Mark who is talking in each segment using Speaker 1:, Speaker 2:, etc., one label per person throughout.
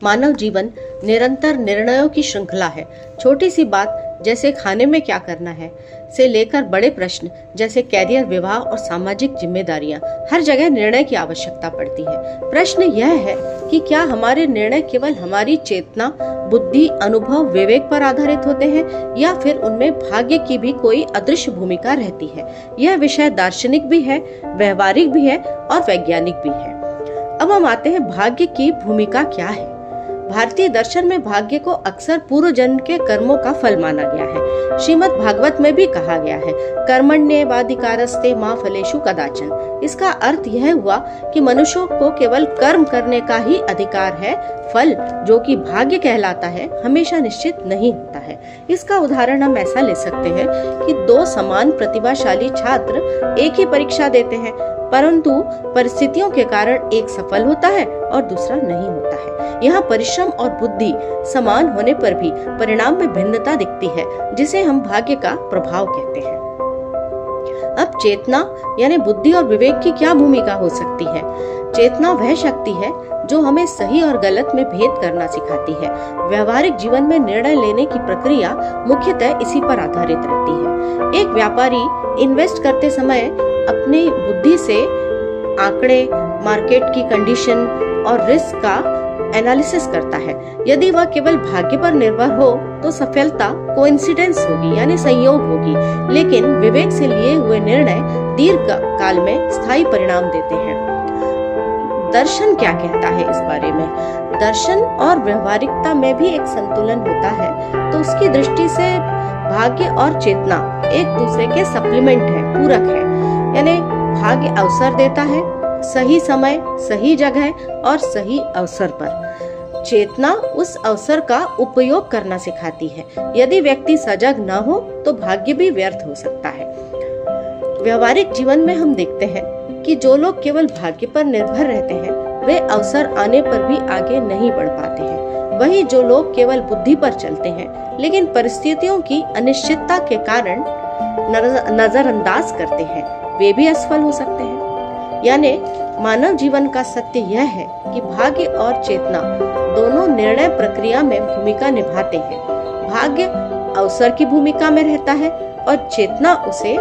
Speaker 1: मानव जीवन निरंतर निर्णयों की श्रृंखला है। छोटी सी बात जैसे खाने में क्या करना है से लेकर बड़े प्रश्न जैसे कैरियर, विवाह और सामाजिक जिम्मेदारियां, हर जगह निर्णय की आवश्यकता पड़ती है। प्रश्न यह है कि क्या हमारे निर्णय केवल हमारी चेतना, बुद्धि, अनुभव, विवेक पर आधारित होते हैं या फिर उनमें भाग्य की भी कोई अदृश्य भूमिका रहती है। यह विषय दार्शनिक भी है, व्यवहारिक भी है और वैज्ञानिक भी है। अब हम आते हैं भाग्य की भूमिका क्या है। भारतीय दर्शन में भाग्य को अक्सर पूर्व जन्म के कर्मों का फल माना गया है। श्रीमद् भागवत में भी कहा गया है, कर्मण्येवाधिकारस्ते मा फलेषु कदाचन। इसका अर्थ यह हुआ कि मनुष्यों को केवल कर्म करने का ही अधिकार है। फल, जो कि भाग्य कहलाता है, हमेशा निश्चित नहीं होता है। इसका उदाहरण हम ऐसा ले सकते हैं कि दो समान प्रतिभाशाली छात्र एक ही परीक्षा देते हैं, परंतु परिस्थितियों के कारण एक सफल होता है और दूसरा नहीं होता है। यहाँ परिश्रम और बुद्धि समान होने पर भी परिणाम में भिन्नता दिखती है, जिसे हम भाग्य का प्रभाव कहते हैं। अब चेतना यानी बुद्धि और विवेक की क्या भूमिका हो सकती है। चेतना वह शक्ति है जो हमें सही और गलत में भेद करना सिखाती है। व्यवहारिक जीवन में निर्णय लेने की प्रक्रिया मुख्यतः इसी पर आधारित रहती है। एक व्यापारी इन्वेस्ट करते समय अपनी बुद्धि से आंकड़े, मार्केट की कंडीशन और रिस्क का एनालिसिस करता है। यदि वह केवल भाग्य पर निर्भर हो तो सफलता कोइंसिडेंस होगी यानी संयोग होगी, लेकिन विवेक से लिए हुए निर्णय दीर्घ काल में स्थायी परिणाम देते हैं। दर्शन क्या कहता है इस बारे में? दर्शन और व्यवहारिकता में भी एक संतुलन होता है, तो उसकी दृष्टि से भाग्य और चेतना एक दूसरे के सप्लीमेंट है, पूरक है। यानी भाग्य अवसर देता है, सही समय, सही जगह और सही अवसर पर। चेतना उस अवसर का उपयोग करना सिखाती है। यदि व्यक्ति सजग न हो तो भाग्य भी व्यर्थ हो सकता है। व्यवहारिक जीवन में हम देखते हैं कि जो लोग केवल भाग्य पर निर्भर रहते हैं, वे अवसर आने पर भी आगे नहीं बढ़ पाते हैं। वही जो लोग केवल बुद्धि पर चलते हैं, लेकिन परिस्थितियों की अनिश्चितता के कारण नजरअंदाज करते हैं, वे भी असफल हो सकते हैं। यानी मानव जीवन का सत्य यह है कि भाग्य और चेतना दोनों निर्णय प्रक्रिया में भूमिका निभाते हैं। भाग्य अवसर की भूमिका में रहता है और चेतना उसे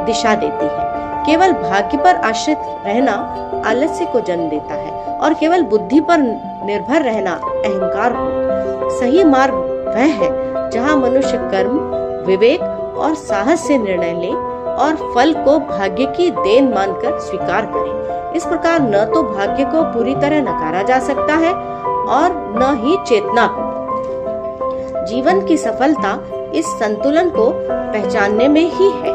Speaker 1: दिशा देती है। केवल भाग्य पर आश्रित रहना आलस्य को जन्म देता है और केवल बुद्धि पर निर्भर रहना अहंकार को। सही मार्ग वह है जहाँ मनुष्य कर्म, विवेक और साहस से निर्णय ले और फल को भाग्य की देन मानकर स्वीकार करे। इस प्रकार न तो भाग्य को पूरी तरह नकारा जा सकता है और न ही चेतना को। जीवन की सफलता इस संतुलन को पहचानने में ही है।